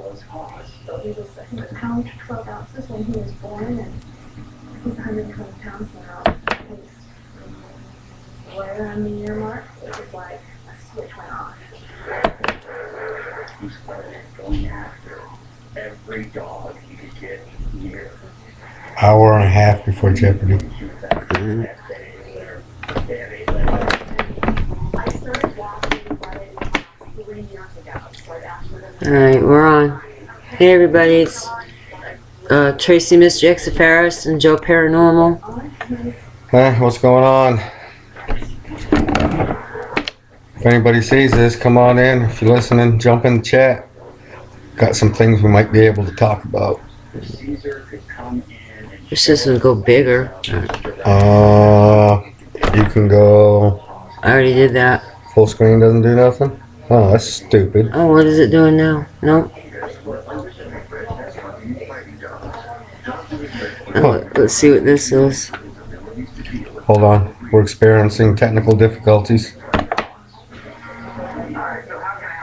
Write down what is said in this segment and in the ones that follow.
He was, I think, a pound to 12 ounces when he was born, and he's 120 pounds now. He's right around the year mark. It was like a switch went off. He started going after every dog he could get near. Hour and a half before Jeopardy. I started walking like 3 years ago, right after the... Alright, we're on. Hey everybody, it's Tracy, Mr. Xafaris, and Joe Paranormal. Hey, what's going on? If anybody sees this, come on in. If you're listening, jump in the chat. Got some things we might be able to talk about. This system go bigger. You can go... I already did that. Full screen doesn't do nothing? Oh, that's stupid. Oh, what is it doing now? Nope. Oh, let's see what this is. Hold on. We're experiencing technical difficulties.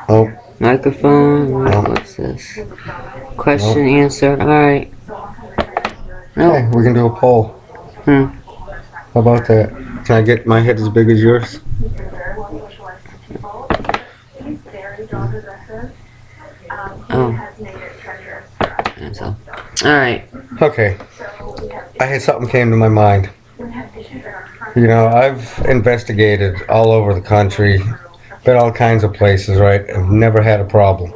Oh. Microphone. What's this? Question, answer. Alright. Nope. Hey, we can do a poll. How about that? Can I get my head as big as yours? Oh. So. Alright. Okay. I had something came to my mind. You know, I've investigated all over the country, been all kinds of places, right? I've never had a problem.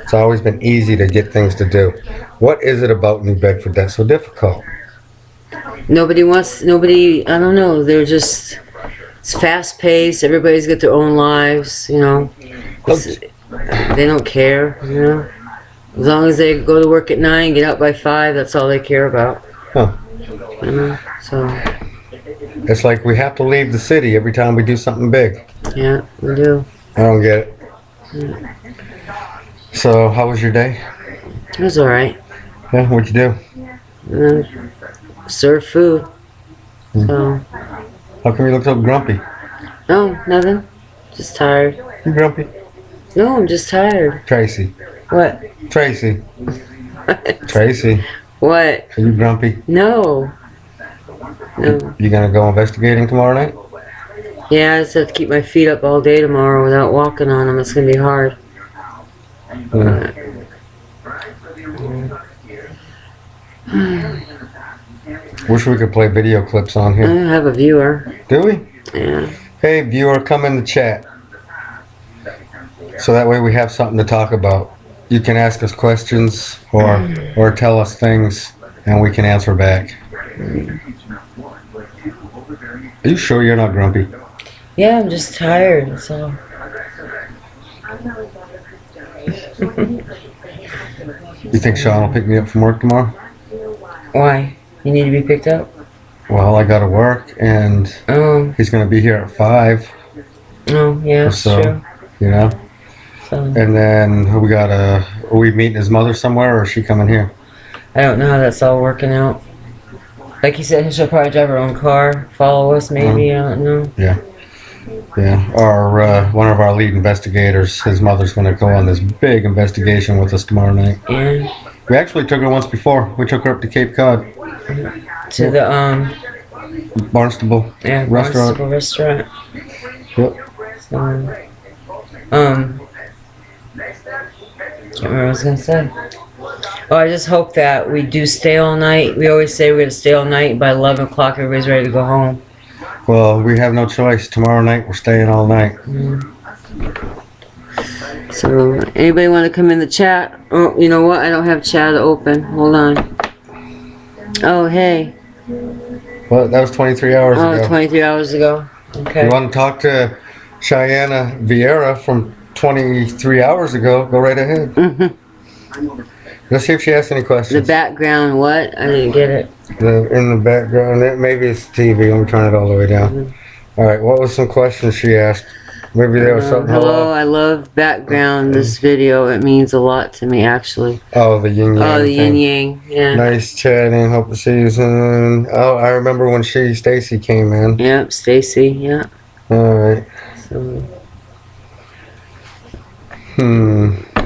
It's always been easy to get things to do. What is it about New Bedford that's so difficult? Nobody, I don't know, they're just, it's fast paced, everybody's got their own lives, you know. They don't care, you know. As long as they go to work at 9, get out by 5, that's all they care about. Huh. You know, so. It's like we have to leave the city every time we do something big. Yeah, we do. I don't get it. Yeah. So, how was your day? It was alright. Yeah, what'd you do? Serve food. So. How come you look so grumpy? No, nothing. Just tired. You grumpy? No, I'm just tired. Tracy. What? Tracy. What? Tracy. What? Are you grumpy? No. No. You gonna go investigating tomorrow night? Yeah, I just have to keep my feet up all day tomorrow without walking on them. It's gonna be hard. Wish we could play video clips on I here. have a viewer. Do we? Yeah. Hey viewer, come in the chat. So that way we have something to talk about. You can ask us questions or tell us things and we can answer back. Are you sure you're not grumpy? Yeah, I'm just tired, so. You think Sean will pick me up from work tomorrow? Why? You need to be picked up? Well, I gotta work and he's gonna be here at 5. Oh, yeah, that's true. You know? So. And then are we meeting his mother somewhere or is she coming here? I don't know how that's all working out. Like he said, she'll probably drive her own car, follow us maybe, I don't know. Yeah. Yeah. Or one of our lead investigators, his mother's going to go on this big investigation with us tomorrow night. Yeah. We actually took her once before. We took her up to Cape Cod. To the, Barnstable restaurant. Barnstable restaurant. Yep. So, can't remember what I was going to say. Oh, I just hope that we do stay all night. We always say we're going to stay all night. By 11 o'clock, everybody's ready to go home. Well, we have no choice. Tomorrow night, we're staying all night. So, anybody want to come in the chat? Oh, you know what? I don't have chat open. Hold on. Oh, hey. Well, that was 23 hours ago. Oh, 23 hours ago. Okay. You want to talk to Cheyenne Vieira from 23 hours ago? Go right ahead. Let's see if she has any questions. The background, what? I didn't get it. In the background, maybe it's TV. Let me turn it all the way down. All right, what was some questions she asked? Maybe there was something. Hello, I love background. This video, it means a lot to me, actually. Oh, the yin yang. Oh, the yin yang. Yeah. Nice chatting. Hope to see you soon. Oh, I remember when Stacy came in. Yep, Stacy. Yeah. All right. So.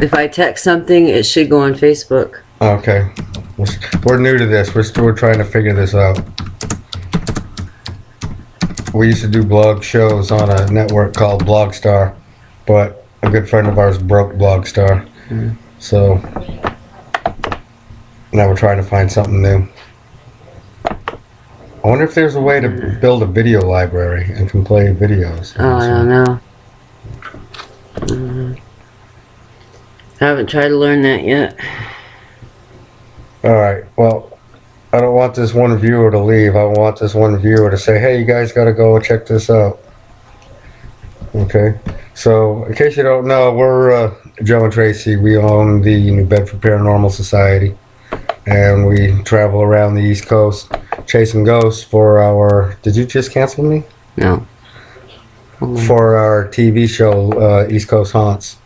If I text something, it should go on Facebook. Okay. We're new to this. We're trying to figure this out. We used to do blog shows on a network called Blogstar, but a good friend of ours broke Blogstar. So now we're trying to find something new. I wonder if there's a way to build a video library and can play videos. Oh, I don't know. I haven't tried to learn that yet. Alright, well, I don't want this one viewer to leave. I want this one viewer to say, hey, you guys gotta go check this out. Okay, so in case you don't know, we're Joe and Tracy. We own the New Bedford Paranormal Society, and we travel around the East Coast chasing ghosts for our... Did you just cancel me? No. For our TV show, East Coast Haunts.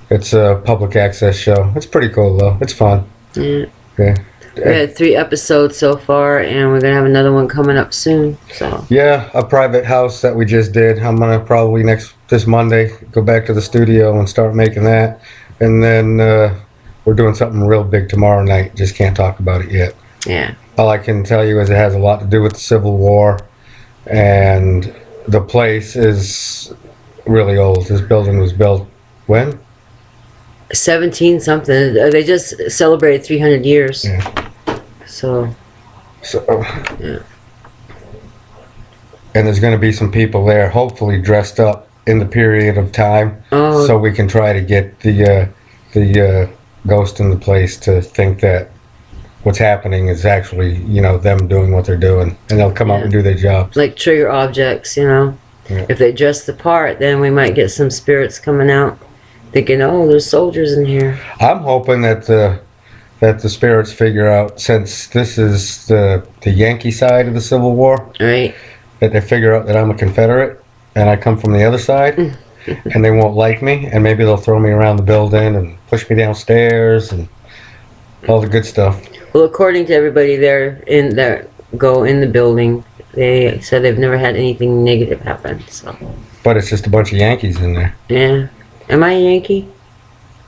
It's a public access show. It's pretty cool, though. It's fun. Yeah. Okay. We had 3 episodes so far, and we're gonna have another one coming up soon. So Yeah, a private house that we just did. I'm gonna probably this Monday go back to the studio and start making that, and then we're doing something real big tomorrow night. Just can't talk about it yet. yeah, All I can tell you is it has a lot to do with the Civil War, and the place is really old. This building was built when? 17 something. They just celebrated 300 years. Yeah. So yeah. And there's going to be some people there, hopefully dressed up in the period of time, Oh. so we can try to get the ghost in the place to think that what's happening is actually, them doing what they're doing, and they'll come out and do their jobs. Like trigger objects, Yeah. If they dress the part, then we might get some spirits coming out, thinking, "Oh, there's soldiers in here." I'm hoping that the spirits figure out, since this is the Yankee side of the Civil War, Right? that they figure out that I'm a Confederate and I come from the other side, and they won't like me, and maybe they'll throw me around the building and push me downstairs and all the good stuff. Well, according to everybody there in the building, they said they've never had anything negative happen. So But it's just a bunch of Yankees in there. yeah, am I a Yankee?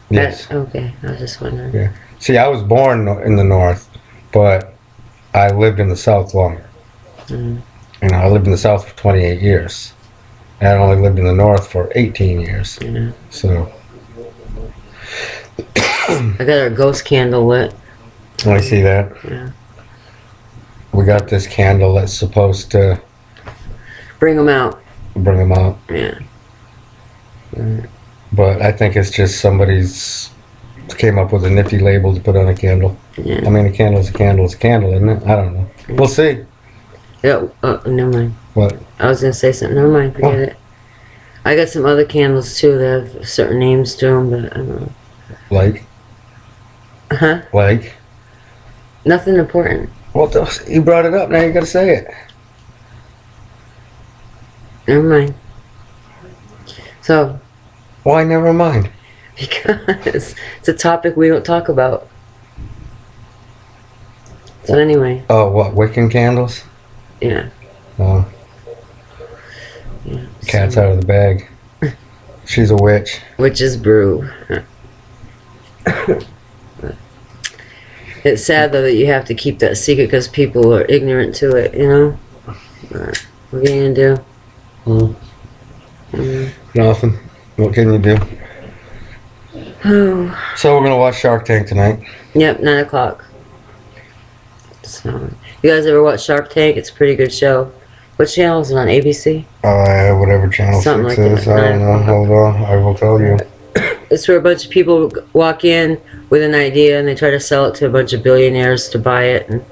Yes. Okay, I was just wondering. Yeah. See, I was born in the North, but I lived in the South longer. Mm. I lived in the South for 28 years. And I only lived in the North for 18 years. Yeah. So I got our ghost candle lit. I see that. Yeah. We got this candle that's supposed to Bring them out. bring them out. Yeah. But I think it's just somebody's came up with a nifty label to put on a candle. Yeah. I mean, a candle's a candle, it's a candle, isn't it? I don't know. We'll see. Yeah. Oh, never mind. What? I was gonna say something. Never mind. Forget it. I got some other candles too that have certain names to them, but I don't know. Like? Huh? Like? Nothing important. Well, you brought it up, now you gotta say it. Never mind. So, Why never mind? because it's a topic we don't talk about. So anyway, Oh, what, Wiccan candles? yeah. Oh, Yeah. cat's So, out of the bag. She's a witch. witch's brew. It's sad though that you have to keep that secret because people are ignorant to it, But what are you gonna do? Nothing. What can you do? Oh, So we're gonna watch Shark Tank tonight. yep, 9 o'clock. So, you guys ever watch Shark Tank? It's a pretty good show. What channel is it on? ABC? Whatever channel Something 6 like is. that. I don't know. Hold on. I will tell you. It's where a bunch of people walk in with an idea and they try to sell it to a bunch of billionaires to buy it. And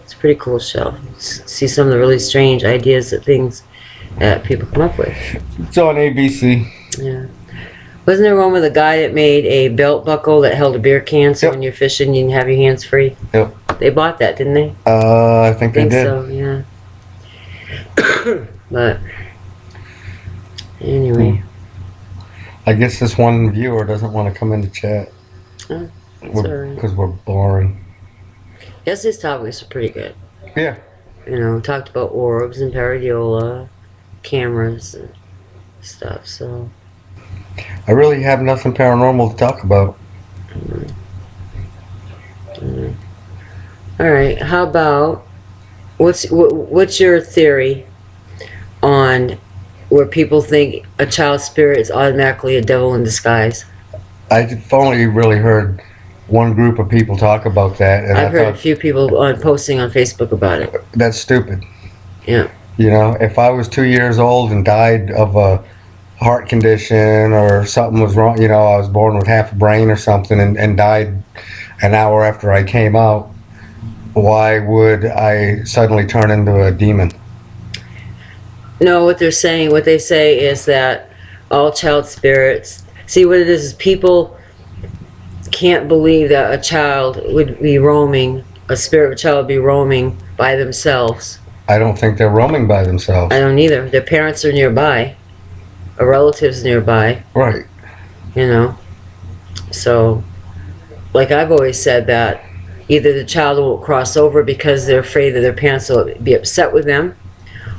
it's a pretty cool show. See some of the really strange ideas that people come up with. It's on ABC. Yeah. Wasn't there one with a guy that made a belt buckle that held a beer can so Yep. when you're fishing you can have your hands free? Yep. They bought that, didn't they? I think they I think did. so, yeah. But anyway. I guess this one viewer doesn't want to come into chat. Oh, that's all right. Because we're boring. Yesterday's topics are pretty good. Yeah. Talked about orbs and paradiola, cameras and stuff, so. I really have nothing paranormal to talk about. All right. How about what's your theory on where people think a child spirit is automatically a devil in disguise? I've only really heard one group of people talk about that, and I've I heard a thought few people posting on Facebook about it. that's stupid. Yeah. You know, if I was 2 years old and died of a heart condition or something was wrong, you know, I was born with half a brain or something and died an hour after I came out, why would I suddenly turn into a demon? No, what they say is that all child spirits, see what it is people can't believe that a child would be roaming, a spirit of a child would be roaming by themselves. I don't think they're roaming by themselves. I don't either. Their parents are nearby, a relative's nearby, Right. you know. So, like I've always said that either the child won't cross over because they're afraid that their parents will be upset with them,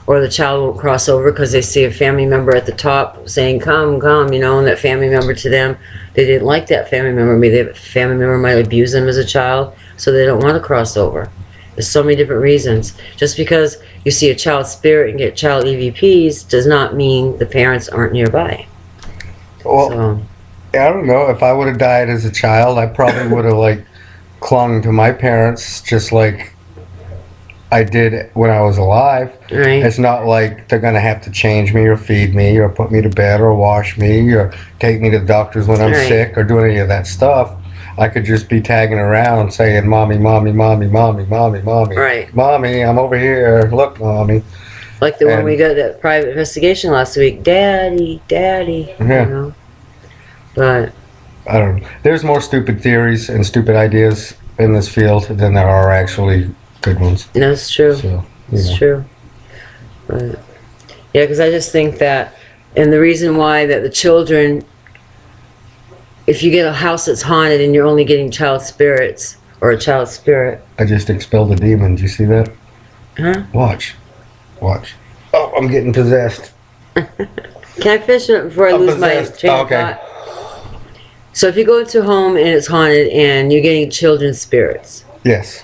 or the child won't cross over because they see a family member at the top saying, come, come, you know, and that family member to them, they didn't like that family member. Maybe the family member might abuse them as a child, so they don't want to cross over. There's so many different reasons. Just because you see a child spirit and get child EVPs does not mean the parents aren't nearby. Well, So, I don't know. If I would have died as a child, I probably would have like clung to my parents just like I did when I was alive. right, It's not like they're gonna have to change me or feed me or put me to bed or wash me or take me to the doctors when I'm Right. sick or do any of that stuff. I could just be tagging around saying, "Mommy, mommy, mommy, mommy, mommy, mommy, right. mommy, I'm over here. Look, mommy." Like the one And- we got that private investigation last week. Daddy, daddy. Yeah. You know? But, I don't know. There's more stupid theories and stupid ideas in this field than there are actually good ones. that's true. So, you It's know. true. But, yeah, because I just think that, and the reason why that the children, if you get a house that's haunted and you're only getting child spirits or a child spirit, I just expelled a demon. Do you see that? huh? Watch. Watch. Oh, I'm getting possessed. Can I finish it before I I'm lose my possessed. train of Okay. thought? So if you go to a home and it's haunted and you're getting children's spirits, Yes.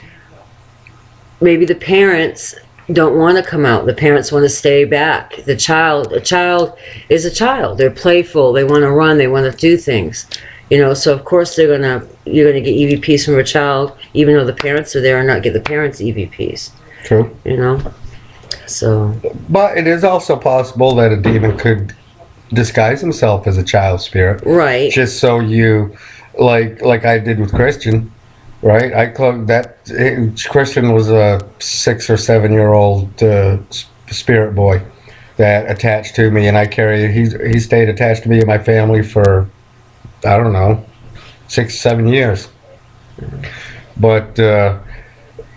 maybe the parents don't want to come out. The parents want to stay back. A child is a child. They're playful. They want to run. They want to do things. You know, so of course you're gonna get EVPs from a child, even though the parents are there, and not get the parents EVPs. True. You know, so But it is also possible that a demon could disguise himself as a child spirit, right, just so you, like I did with Christian, right? I cloaked that Christian was a 6 or 7 year old spirit boy that attached to me, and I carried. He stayed attached to me and my family for I don't know 6, 7 years. But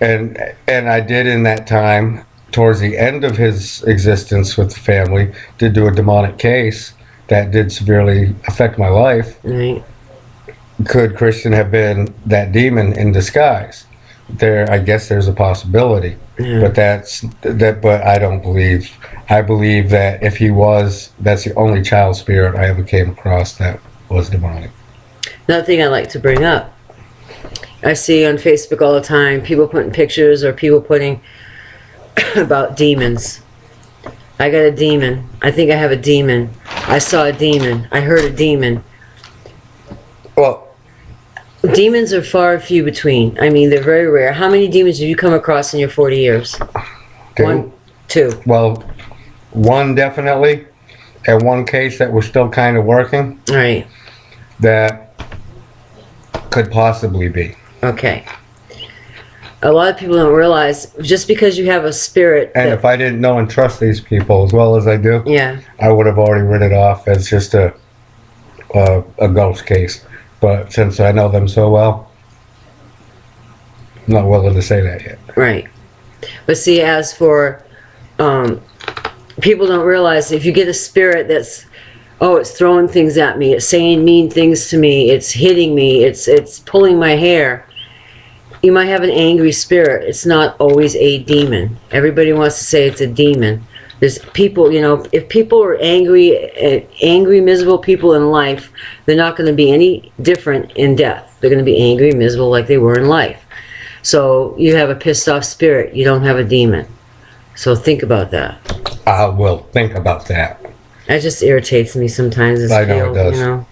and I did in that time, towards the end of his existence with the family, did do a demonic case that did severely affect my life. right. Could Christian have been that demon in disguise? I guess there's a possibility, Yeah. but But I don't believe. I believe that if he was, that's the only child spirit I ever came across that was demonic. Another thing I like to bring up, I see on Facebook all the time people putting pictures or people putting about demons. I got a demon. I think I have a demon. I saw a demon. I heard a demon. Well, Demons are far and few between. I mean, they're very rare. How many demons have you come across in your 40 years? two. One, two. Well, one definitely, and one case that we're still kind of working All right. that could possibly be. Okay. A lot of people don't realize just because you have a spirit. And that- if I didn't know and trust these people as well as I do, yeah. I would have already written it off as just a ghost case. But since I know them so well, I'm not willing to say that yet. Right. But see, as for people don't realize if you get a spirit that's, oh, it's throwing things at me, it's saying mean things to me, it's hitting me, it's pulling my hair. You might have an angry spirit. It's not always a demon. Everybody wants to say it's a demon. There's people, you know, if people are angry, miserable people in life, they're not going to be any different in death. They're going to be angry, miserable like they were in life. So you have a pissed off spirit. You don't have a demon. So think about that. I will think about that. That just irritates me sometimes. I know it does. You know?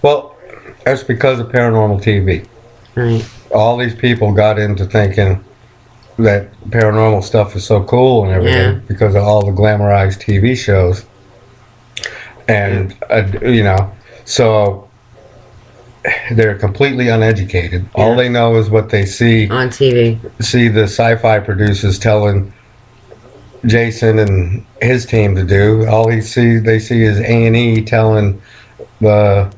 Well, that's because of paranormal TV. Right. All these people got into thinking that paranormal stuff is so cool and everything because of all the glamorized TV shows. And, you know, so they're completely uneducated. Yeah. All they know is what they see on TV. See the sci-fi producers telling Jason and his team to do. All they see is A&E telling the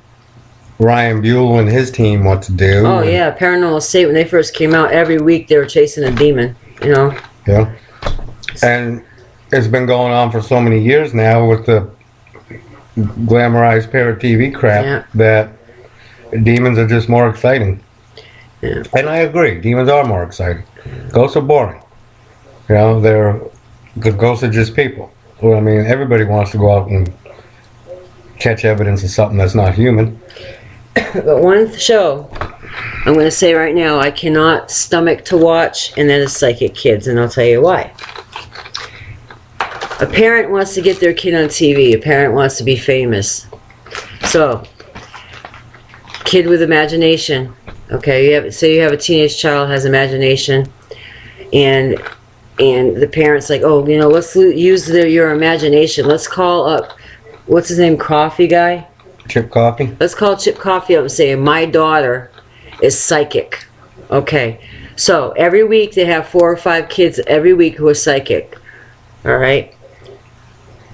Ryan Buell and his team what to do. Oh yeah, Paranormal State, when they first came out, every week they were chasing a demon, you know? Yeah. And it's been going on for so many years now with the glamorized parrot TV crap that demons are just more exciting. Yeah. And I agree, demons are more exciting. Ghosts are boring. You know, because ghosts are just people. Well, I mean, everybody wants to go out and catch evidence of something that's not human. But one show I'm going to say right now I cannot stomach to watch, and that is Psychic Kids, and I'll tell you why. A parent wants to get their kid on TV. A parent wants to be famous. So, kid with imagination. Okay, say you have a teenage child has imagination, and the parent's like, oh, you know, let's use your imagination. Let's call up, what's his name, Coffee guy? Chip Coffee? Let's call Chip Coffee up and say, my daughter is psychic. Okay. So, every week they have 4 or 5 kids every week who are psychic. Alright?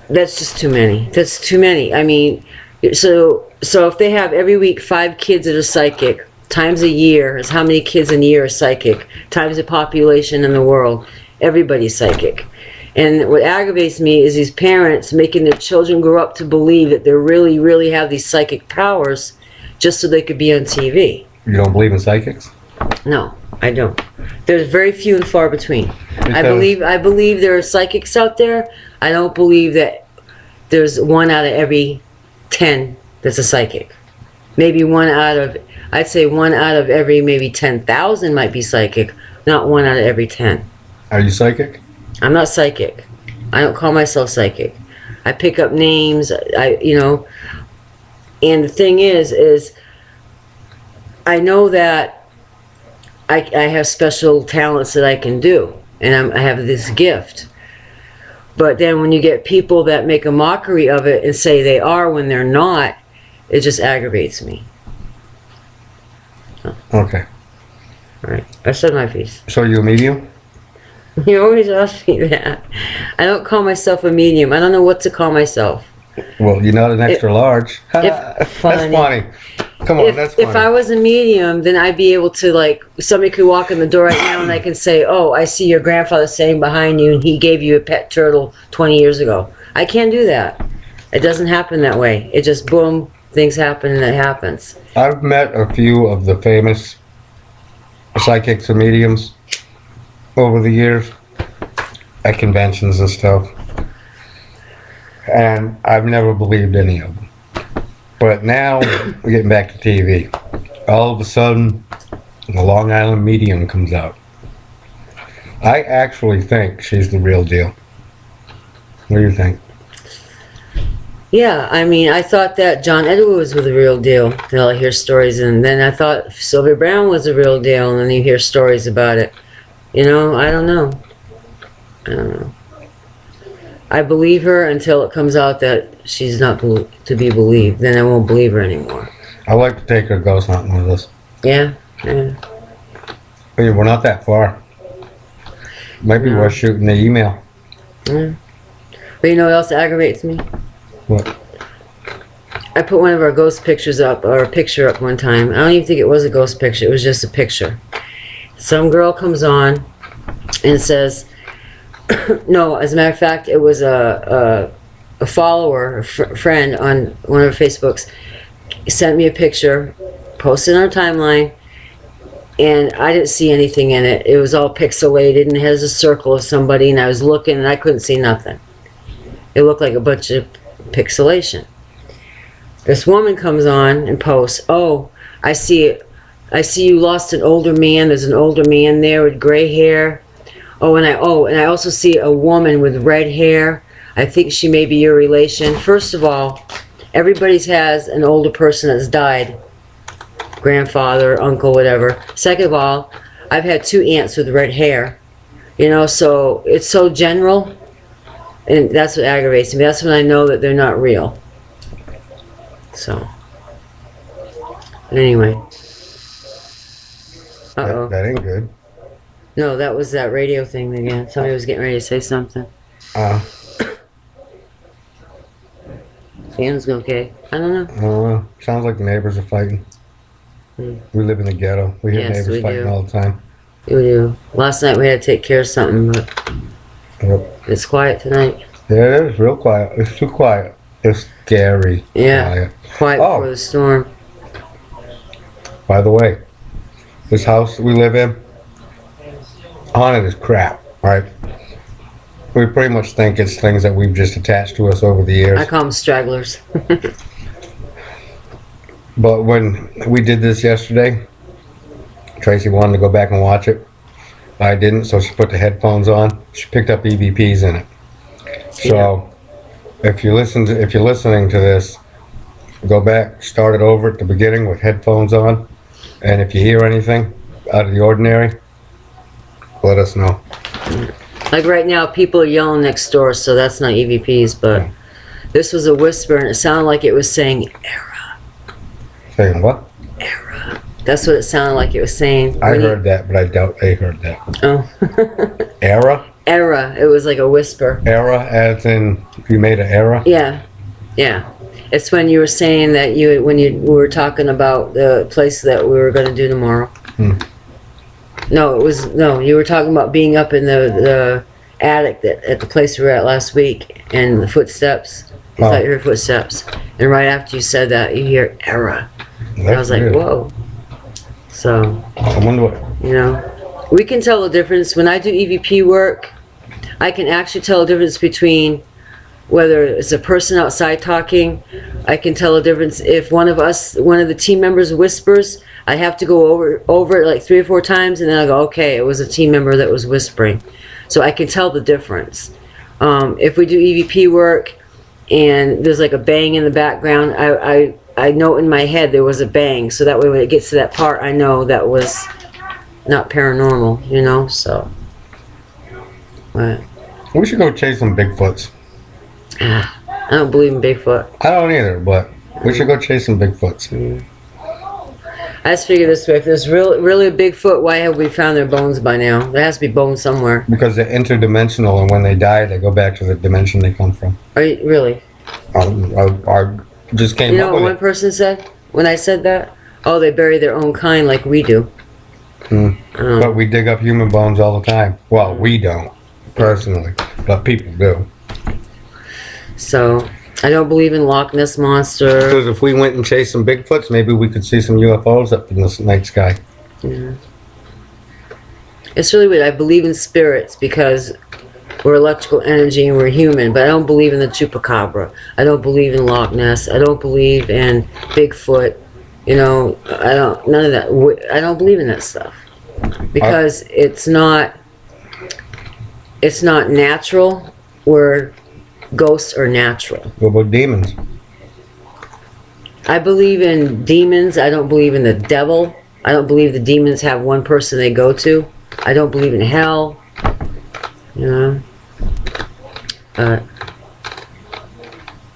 That's just too many. That's too many. I mean, so if they have every week 5 kids that are psychic, times a year is how many kids in a year are psychic, times the population in the world, everybody's psychic. And what aggravates me is these parents making their children grow up to believe that they really, really have these psychic powers just so they could be on TV. You don't believe in psychics? No, I don't. There's very few and far between. Because I believe there are psychics out there. I don't believe that there's 1 out of every 10 that's a psychic. Maybe I'd say 1 out of every maybe 10,000 might be psychic, not 1 out of every 10. Are you psychic? I'm not psychic. I don't call myself psychic. I pick up names, you know, and the thing is I know that I have special talents that I can do, and I have this gift. But then when you get people that make a mockery of it and say they are when they're not, it just aggravates me. Okay. All right, I said my piece. So you a medium? You always ask me that. I don't call myself a medium. I don't know what to call myself. Well, you're not an extra large. That's funny. Come on, that's funny. If I was a medium, then I'd be able to, like, somebody could walk in the door right now and I can say, oh, I see your grandfather sitting behind you and he gave you a pet turtle 20 years ago. I can't do that. It doesn't happen that way. It just, boom, things happen and it happens. I've met a few of the famous psychics and mediums over the years at conventions and stuff, and I've never believed any of them. But now we're getting back to TV. All of a sudden the Long Island medium comes out. I actually think she's the real deal. What do you think? Yeah, I mean, I thought that John Edwards was the real deal until I hear stories, and then I thought Sylvia Brown was the real deal, and then you hear stories about it. You know, I don't know. I believe her until it comes out that she's not to be believed. Then I won't believe her anymore. I'd like to take her ghost hunting with us. Yeah. I mean, we're not that far. Might be worth shooting the email. Yeah. But you know what else aggravates me? What? I put one of our ghost pictures up, or a picture up one time. I don't even think it was a ghost picture. It was just a picture. Some girl comes on and says, no, as a matter of fact, it was a follower, a friend on one of her Facebooks, sent me a picture, posted on her timeline, and I didn't see anything in it. It was all pixelated and it has a circle of somebody, and I was looking and I couldn't see nothing. It looked like a bunch of pixelation. This woman comes on and posts, "Oh, I see you lost an older man. There's an older man there with gray hair. And I also see a woman with red hair. I think she may be your relation." First of all, everybody's has an older person that's died. Grandfather, uncle, whatever. Second of all, I've had 2 aunts with red hair. You know, so it's so general. And that's what aggravates me. That's when I know that they're not real. So. But anyway. Uh-oh. That ain't good. No, that was that radio thing again. Somebody was getting ready to say something. Sam's okay. I don't know. Sounds like the neighbors are fighting. Hmm. We live in the ghetto. We hear Yes, we neighbors fighting do. all the time. We do. Last night we had to take care of something, but Yep. it's quiet tonight. Yeah, it is real quiet. It's too quiet. It's scary. Yeah. Quiet. Quiet Oh. before the storm. By the way, this house that we live in, haunted as crap, right? We pretty much think it's things that we've just attached to us over the years. I call them stragglers. But when we did this yesterday, Tracy wanted to go back and watch it. I didn't, so she put the headphones on. She picked up EVPs in it. So if you're listening to this, go back, start it over at the beginning with headphones on, and if you hear anything out of the ordinary, let us know. Like right now, people are yelling next door, so that's not EVPs, but this was a whisper, and it sounded like it was saying, "Era." Saying what? Era. That's what it sounded like it was saying. I heard that, but I doubt they heard that. Oh. Era? Era. It was like a whisper. Era, as in you made an error? Yeah. Yeah. It's when you were saying that when you were talking about the place that we were going to do tomorrow. No, you were talking about being up in the attic at the place we were at last week, and the footsteps. You thought you heard footsteps. And right after you said that, you hear "Era." And I was like, weird. whoa. So, I wonder what. you know, we can tell the difference. When I do EVP work, I can actually tell the difference between whether it's a person outside talking. I can tell the difference if one of the team members whispers. I have to go over it like 3 or 4 times, and then I go, okay, it was a team member that was whispering. So I can tell the difference. If we do EVP work and there's like a bang in the background, I know in my head there was a bang, so that way when it gets to that part, I know that was not paranormal, you know, so. But, We should go chase some Bigfoots. I don't believe in Bigfoot. I don't either, but we should go chase some Bigfoots. I just figure this way, if there's really a Bigfoot, why have we found their bones by now? There has to be bones somewhere. Because they're interdimensional, and when they die, they go back to the dimension they come from. Are you, really? I just came You know up what with one person said when I said that? Oh, they bury their own kind like we do. But we dig up human bones all the time. Well, we don't, personally, but people do. So, I don't believe in Loch Ness Monster. Because if we went and chased some Bigfoots, maybe we could see some UFOs up in the night sky. Yeah. It's really weird. I believe in spirits because we're electrical energy and we're human, but I don't believe in the chupacabra. I don't believe in Loch Ness. I don't believe in Bigfoot. You know, none of that. I don't believe in that stuff because it's not natural. Where ghosts are natural. What about demons? I believe in demons. I don't believe in the devil. I don't believe the demons have one person they go to. I don't believe in hell. You know?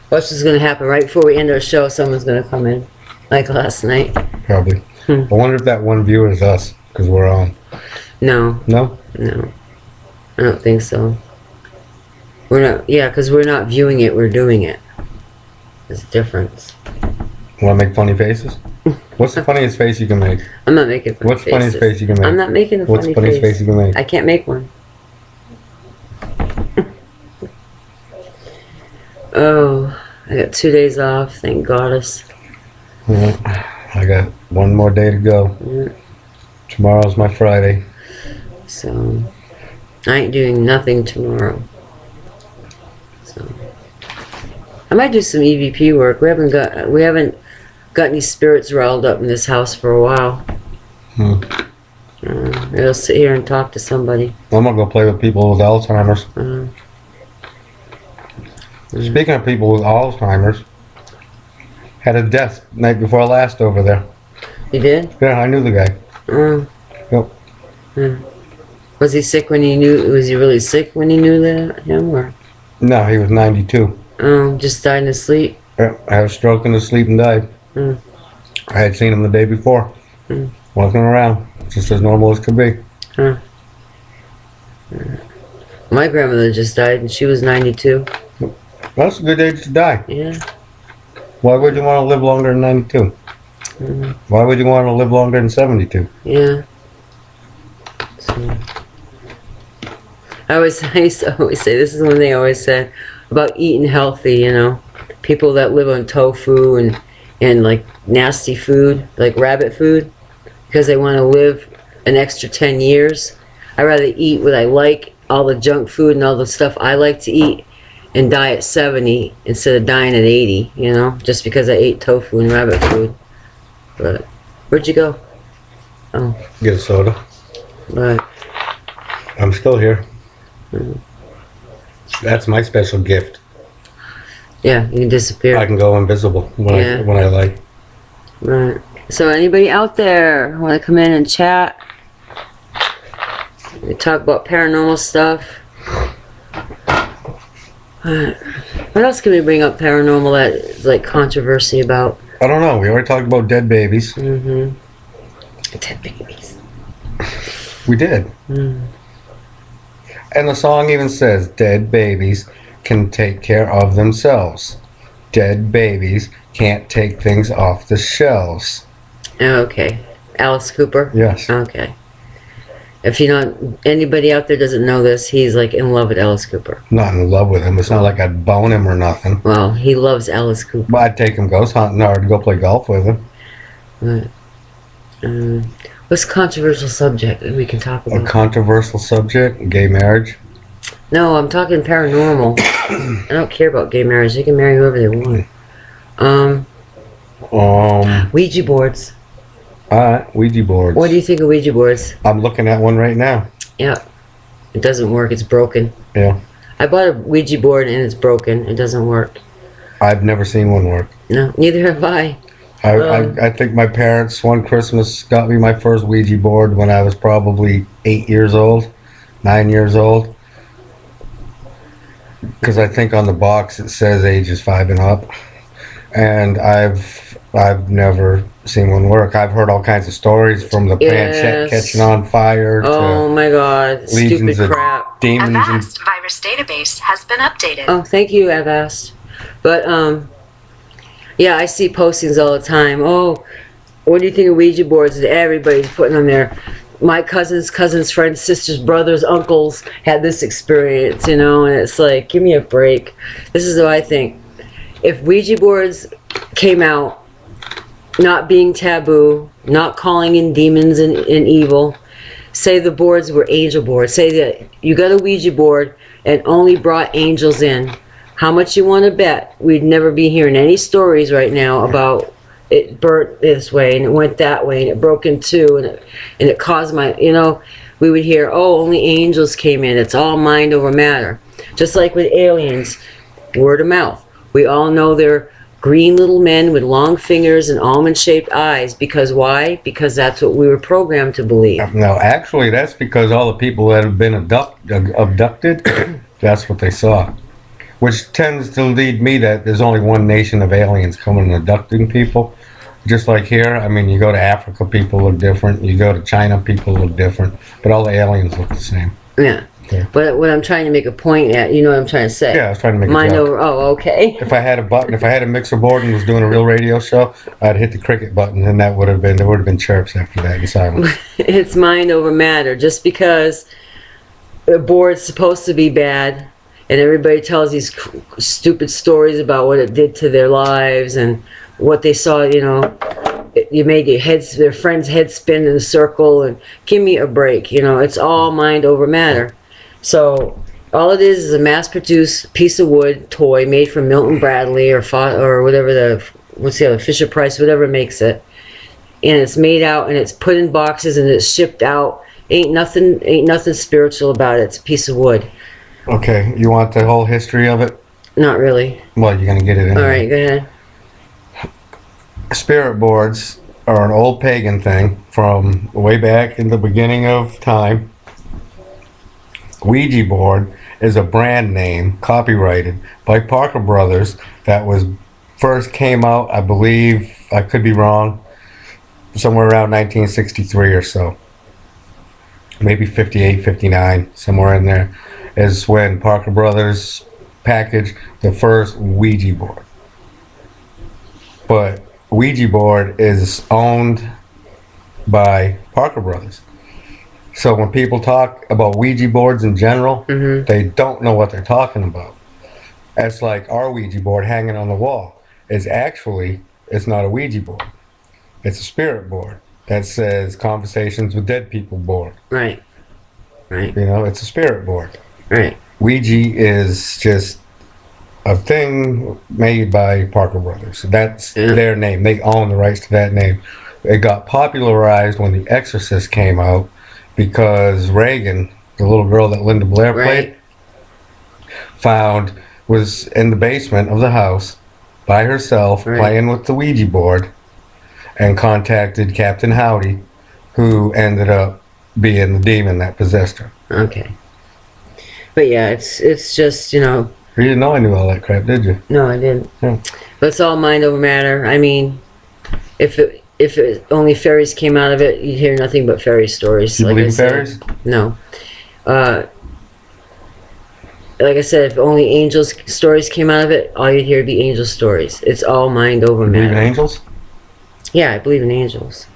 What's just going to happen? Right before we end our show, someone's going to come in. Like last night. Probably. I wonder if that one viewer is us, because we're on. No. No? No. I don't think so. We're not, yeah, because we're not viewing it, we're doing it. There's a difference. Want to make funny faces? What's the funniest face you can make? I'm not making funny What's the funniest faces. face you can make? I'm not making a What's funny the funniest face. face you can make? I can't make one. Oh, I got 2 days off, thank goddess. Yeah, I got one more day to go. Yeah. Tomorrow's my Friday. So, I ain't doing nothing tomorrow. So, I might do some EVP work. We haven't got any spirits riled up in this house for a while. I'll sit here and talk to somebody. I'm gonna go play with people with Alzheimer's. Speaking of people with Alzheimer's, had a death night before last over there. You did? Yeah, I knew the guy. Yep. Was he sick when he knew? Was he really sick when he knew that him, or? No, he was 92. Just died in his sleep. Yeah, had a stroke in his sleep and died. I had seen him the day before, walking around, just as normal as could be. My grandmother just died, and she was 92. That's a good age to die. Yeah. Why would you want to live longer than 92? Why would you want to live longer than 72? Yeah. So, I used to always say, this is one thing I always said about eating healthy, you know. People that live on tofu and like nasty food, like rabbit food, because they want to live an extra 10 years. I'd rather eat what I like, all the junk food and all the stuff I like to eat, and die at 70 instead of dying at 80, you know, just because I ate tofu and rabbit food. But, where'd you go? Oh. Get a soda. Right. I'm still here. That's my special gift. Yeah, you can disappear. I can go invisible when I like. Right. So anybody out there want to come in and chat? We talk about paranormal stuff. What else can we bring up paranormal that is like controversy about? I don't know. We already talked about dead babies. Dead babies. We did. And the song even says, dead babies can take care of themselves. Dead babies can't take things off the shelves. Okay. Alice Cooper? Yes. Okay. If you don't, anybody out there doesn't know this, he's like in love with Alice Cooper. Not in love with him. It's not like I'd bone him or nothing. Well, he loves Alice Cooper. But I'd take him ghost hunting or I'd go play golf with him. Right. What's a controversial subject that we can talk about? A controversial subject? Gay marriage? No, I'm talking paranormal. I don't care about gay marriage. They can marry whoever they want. Ouija boards. Alright, Ouija boards. What do you think of Ouija boards? I'm looking at one right now. Yeah. It doesn't work. It's broken. Yeah. I bought a Ouija board and it's broken. It doesn't work. I've never seen one work. No, neither have I. I think my parents one Christmas got me my first Ouija board when I was probably 8 years old, 9 years old. Because I think on the box it says ages 5 and up. And I've never seen one work. I've heard all kinds of stories from the planchette catching on fire to oh my god, legions stupid of crap. demons Avast virus database has been updated. Oh, thank you, Avast. But yeah, I see postings all the time. Oh, what do you think of Ouija boards? And everybody's putting on there. My cousins, friends, sisters, brothers, uncles had this experience, you know, and it's like, give me a break. This is what I think. If Ouija boards came out not being taboo, not calling in demons and evil, say the boards were angel boards, say that you got a Ouija board and only brought angels in, how much you want to bet we'd never be hearing any stories right now about it burnt this way and it went that way and it broke in two and it caused my, you know, we would hear, oh, only angels came in. It's all mind over matter. Just like with aliens, word of mouth. We all know they're green little men with long fingers and almond-shaped eyes. Because why? Because that's what we were programmed to believe. No, actually, that's because all the people that have been abducted, that's what they saw. Which tends to lead me that there's only one nation of aliens coming and abducting people. Just like here, I mean, you go to Africa, people look different. You go to China, people look different. But all the aliens look the same. Yeah. Yeah. But what I'm trying to make a point at, you know what I'm trying to say? Yeah, I was trying to make Mind a joke. over, oh, okay. If I had a button, if I had a mixer board and was doing a real radio show, I'd hit the cricket button and there would have been chirps after that in silence. It's mind over matter. Just because the board's supposed to be bad and everybody tells these stupid stories about what it did to their lives and what they saw, you know, you made their friends' heads spin in a circle, and give me a break, you know, it's all mind over matter. So all it is a mass-produced piece of wood toy made from Milton Bradley or whatever what's the other, Fisher Price, whatever makes it. And it's made out and it's put in boxes and it's shipped out. Ain't nothing spiritual about it. It's a piece of wood. Okay, you want the whole history of it? Not really. Well, you're gonna get it in. All right, go ahead. Spirit boards are an old pagan thing from way back in the beginning of time. Ouija board is a brand name copyrighted by Parker Brothers that was first came out, I believe, I could be wrong, somewhere around 1963 or so. Maybe 58, 59, somewhere in there is when Parker Brothers packaged the first Ouija board. But Ouija board is owned by Parker Brothers. So when people talk about Ouija boards in general, they don't know what they're talking about. It's like our Ouija board hanging on the wall. It's not a Ouija board. It's a spirit board that says Conversations with Dead People board. Right. Right. You know, it's a spirit board. Right. Ouija is just a thing made by Parker Brothers. That's their name. They own the rights to that name. It got popularized when The Exorcist came out because Reagan, the little girl that Linda Blair played, was in the basement of the house by herself playing with the Ouija board and contacted Captain Howdy, who ended up being the demon that possessed her. Okay. But yeah, it's just, you know. You didn't know I knew all that crap, did you? No, I didn't. Yeah. But it's all mind over matter. I mean, if only fairies came out of it, you'd hear nothing but fairy stories. You believe in fairies? No. Like I said, if only angels stories came out of it, all you'd hear would be angel stories. It's all mind over matter. You believe in angels? Yeah, I believe in angels.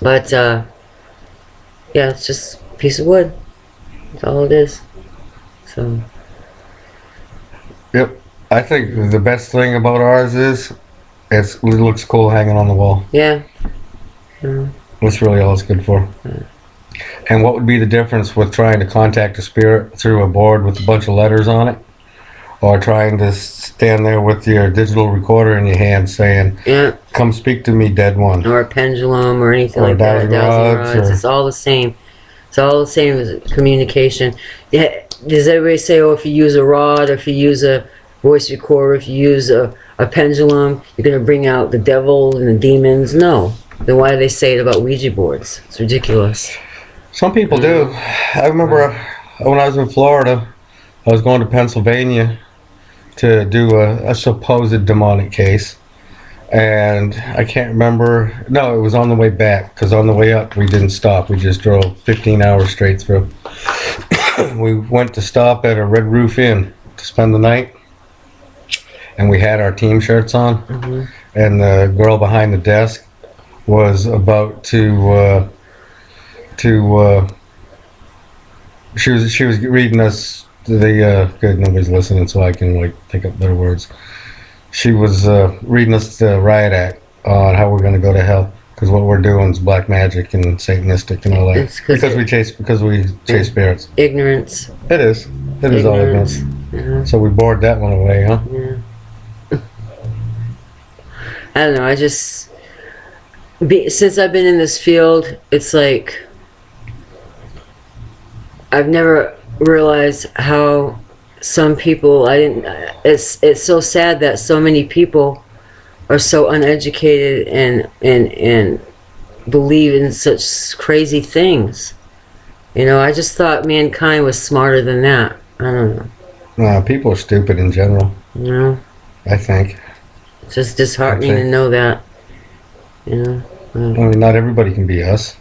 But, yeah, it's just a piece of wood. That's all it is. So. Yep. I think the best thing about ours is it looks cool hanging on the wall. Yeah. That's really all it's good for. And what would be the difference with trying to contact a spirit through a board with a bunch of letters on it? Or trying to stand there with your digital recorder in your hand saying, come speak to me, dead one. Or a pendulum or anything like that. Dowsing rods. It's all the same. It's all the same as communication. Yeah. Does everybody say, oh, if you use a rod, or if you use a voice recorder, if you use a pendulum, you're going to bring out the devil and the demons? No. Then why do they say it about Ouija boards? It's ridiculous. Some people do. I remember when I was in Florida, I was going to Pennsylvania to do a supposed demonic case. And I can't remember. No, it was on the way back, because on the way up we didn't stop. We just drove 15 hours straight through. We went to stop at a Red Roof Inn to spend the night. And we had our team shirts on. And the girl behind the desk was about to she was reading us the good, nobody's listening, so I can like think up better words. She was reading us the riot act on how we're going to go to hell, because what we're doing is black magic and satanistic and all that. Because we chase spirits. Ignorance. It is all ignorance. So we bored that one away, huh? Yeah. I don't know. I just since I've been in this field, it's like I've never realized how some people it's so sad that so many people are so uneducated and believe in such crazy things. You know, I just thought mankind was smarter than that. I don't know. No, people are stupid in general. You know? I think. It's just disheartening to know that. You know? I mean, not everybody can be us.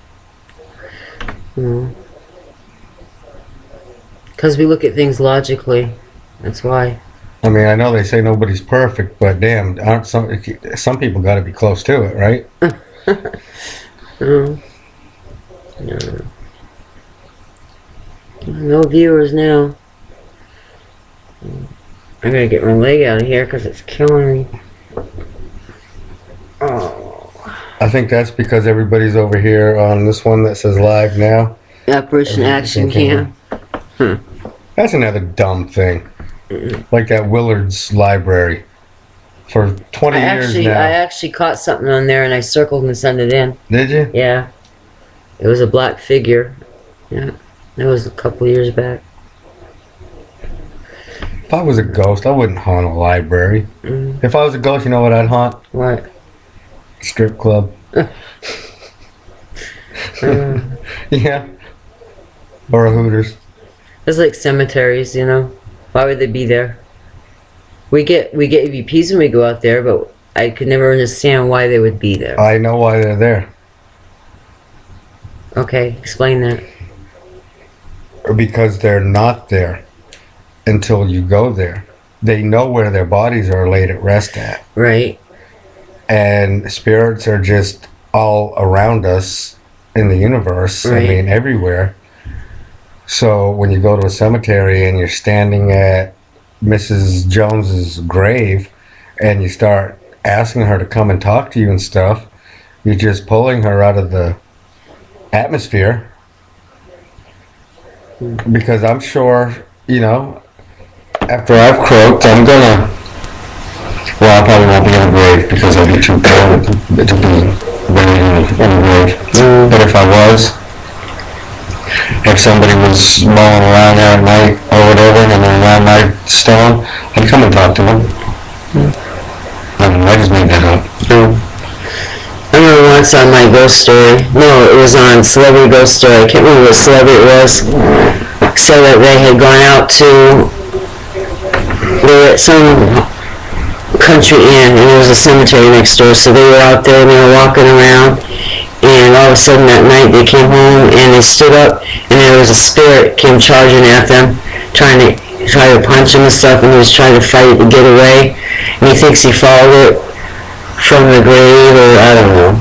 Because we look at things logically. That's why. I mean, I know they say nobody's perfect, but damn, aren't some people got to be close to it, right? No viewers now. I gotta get my leg out of here because it's killing me. I think that's because everybody's over here on this one that says live now. Operation Action Cam. That's another dumb thing. Like that Willard's library. For 20 years now. I actually caught something on there and I circled and sent it in. Did you? Yeah. It was a black figure. Yeah. That was a couple years back. If I was a ghost, I wouldn't haunt a library. If I was a ghost, you know what I'd haunt? What? A strip club. Yeah. Or a Hooters. It's like cemeteries, you know. Why would they be there? We get EVPs when we go out there, but I could never understand why they would be there. I know why they're there. Okay, explain that. Because they're not there until you go there. They know where their bodies are laid at rest at. Right. And spirits are just all around us in the universe. Right. I mean, everywhere. So when you go to a cemetery and you're standing at Mrs. Jones's grave and you start asking her to come and talk to you and stuff, you're just pulling her out of the atmosphere. Because I'm sure, you know, after I've croaked, I probably won't be in the grave because I'll be too cold to be buried in the grave. But if I was, if somebody was mulling around there at night or whatever and then around my stone, I'd come and talk to them. I just made that up. I remember once on my ghost story, no, it was on Celebrity Ghost Story, I can't remember what celebrity it was, so that they had gone out to, they were at some country inn and there was a cemetery next door, so they were out there and they were walking around, and all of a sudden that night they came home and they stood up and there was a spirit came charging at them, trying to punch him and stuff, and he was trying to fight it to get away, and he thinks he followed it from the grave, or I don't know.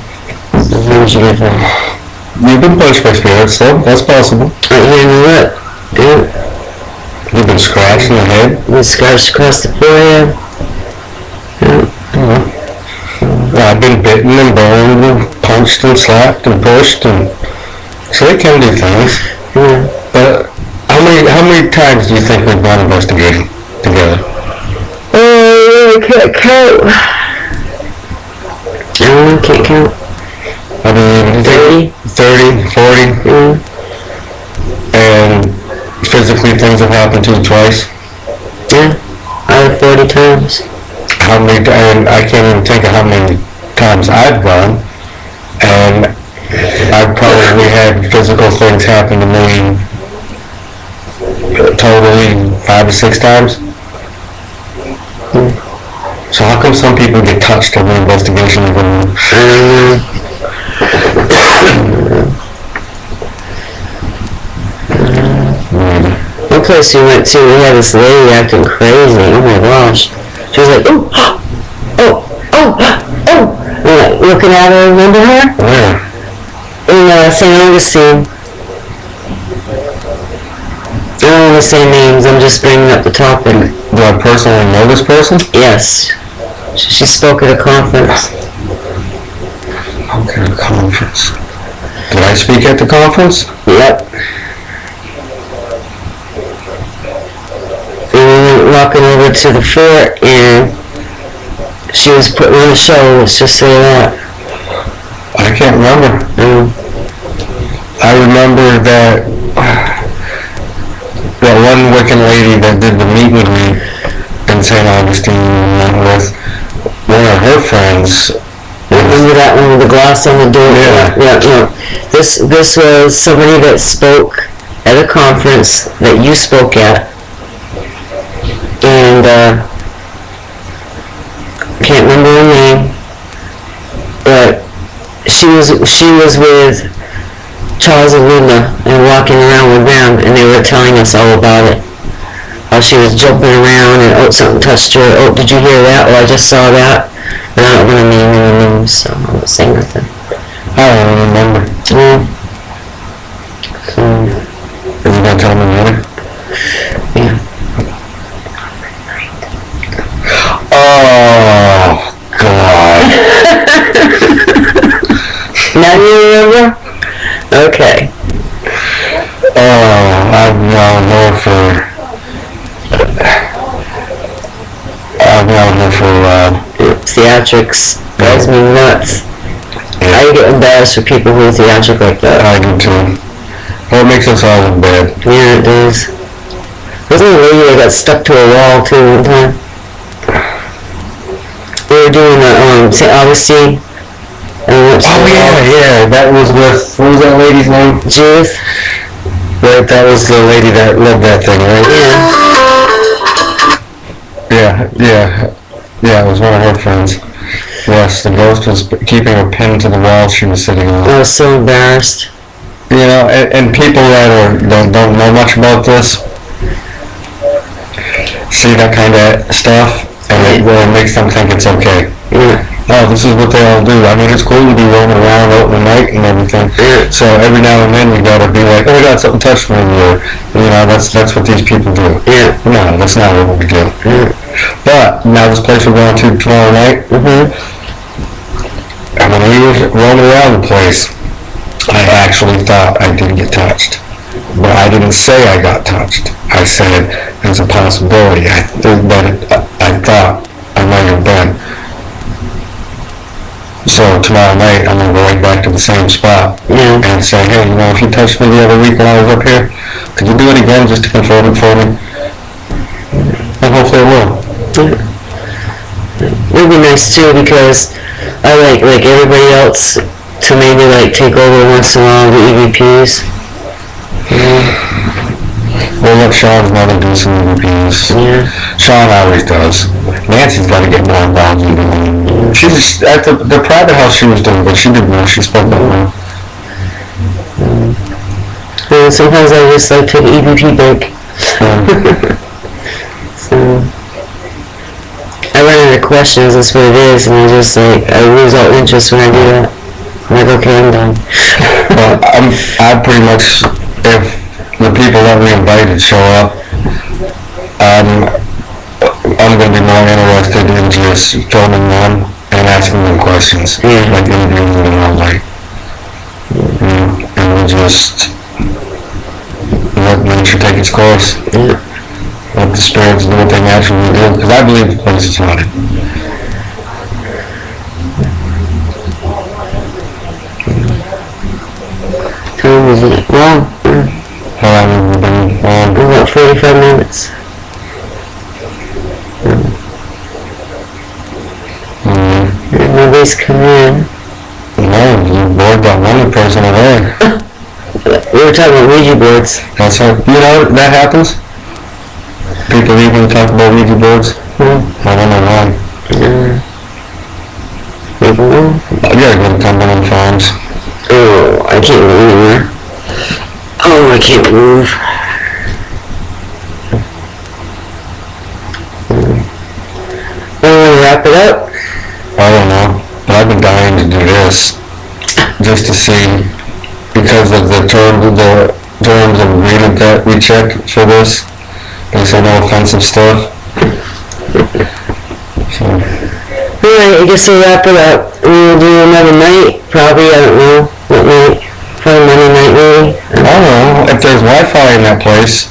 Where did you get that? You've been punched by spirits, so that's possible. Right here in the lip. Yeah. You've been scratched in the head. Been scratched across the forehead. Yeah. I've been bitten and burned and punched and slapped and pushed, and so they can do things. Yeah. But how many times do you think we've gone investigating together? Oh, I can't count. I can't count. I mean, 30, 40, and physically things have happened to you twice. Yeah, out of 40 times. How many? And I can't even think of how many times I've gone, and I've probably had physical things happen to me totally 5 or 6 times. So how come some people get touched every investigation? One place we went to, we had this lady acting crazy. Oh my gosh. She was like, oh, and like, looking at her, remember her? Where? In St. Augustine. I don't want to say names, I'm just bringing up the topic. Do I personally know this person? Yes. She spoke at a conference. Okay, a conference. Did I speak at the conference? Yep. And we went walking over to the fort and she was putting on a show, let's just say that. I can't remember. I remember that one Wiccan lady that did the meet with me in St. Augustine with one of her friends. Remember that one with the glass on the door? Yeah. This was somebody that spoke at a conference that you spoke at, and can't remember her name, but she was with Charles and Linda and walking around with them, and they were telling us all about it. How she was jumping around and something touched her. Oh, did you hear that? Oh, I just saw that. But I don't want to name any names, so I won't say nothing. I don't remember. Is you gonna tell me later? Yeah. Oh God. Now you remember? Okay. Oh, I've known her for theatrics drives me nuts. I get embarrassed for people who are theatric like that. I do too. Well, it makes us all look bad. Yeah, it does. Wasn't a lady that got stuck to a wall too one time? We were doing the St. Augustine. Oh yeah, that was with, what was that lady's name? Judith. Right, that was the lady that lived that thing, right? Yeah, it was one of her friends. Yes, the ghost was keeping a pin to the wall she was sitting on. I was so embarrassed. You know, and people that don't know much about this see that kind of stuff, and it really makes them think it's okay. Yeah. Oh, this is what they all do. I mean, it's cool to be roaming around out in the night and everything. So every now and then you gotta be like, oh my God, something touched me, or you know, that's what these people do. Yeah. No, that's not what we do. But now this place we're going to tomorrow night, and when we were roaming around the place, I actually thought I did get touched. But I didn't say I got touched. I said there's a possibility. I thought I might have been. So tomorrow night I'm gonna go right back to the same spot and say, hey, you know, if you touched me the other week when I was up here, could you do it again just to confirm it for me? And hopefully it will. It would be nice too, because I like everybody else to maybe like take over once in a while the EVPs. We'll let Sean's mother do some EVPs. Yeah. Sean always does. Nancy's got to get more involved in it. She just, at the private house she was doing, but she didn't know. She spoke up now. And sometimes I just like take an EVP break. So I run out of questions, that's what it is, and I just like, I lose all interest when I do that. I'm like, okay, I'm done. Well, I pretty much, if the people that we invited show up, I'm going to be more interested in just filming them and asking them questions, like interviewing them all night. And we'll just let nature take its course. Let the spirits do what they naturally do, because I believe the place is haunted. Time is it? Well, How long have we been on? about 45 minutes. Nobody's come in. No, you bored that one person away. We were talking about Ouija boards. That's how, you know, that happens. People even talk about Ouija boards. I don't know why. I gotta go to Cumberland Farms. Oh, I can't move anywhere. Oh, I can't move. Want to wrap it up? I don't know, but I've been dying to do this, just to see, because of the terms of agreement that we checked for this. They say no offensive stuff. So. Alright, I guess we'll wrap it up. We'll do another night, probably, I don't know what night. Probably Monday night, maybe. I don't know, if there's Wi-Fi in that place,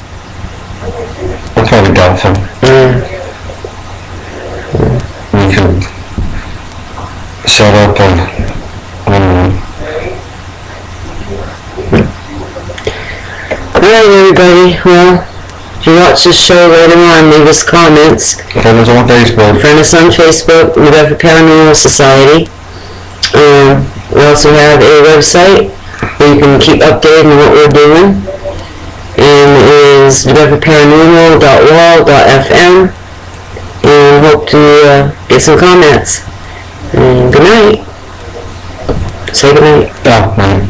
I'm probably doubtful. We could set up a, I don't know. Alright, everybody, well, if you watch this show later on, leave us comments. Friend us on Facebook. Friend us on Facebook, New Bedford Paranormal Society. We also have a website where you can keep updated on what we're doing. And it is newbedfordparanormal.wall.fm. And hope to get some comments. And good night. Say good night. Oh, right.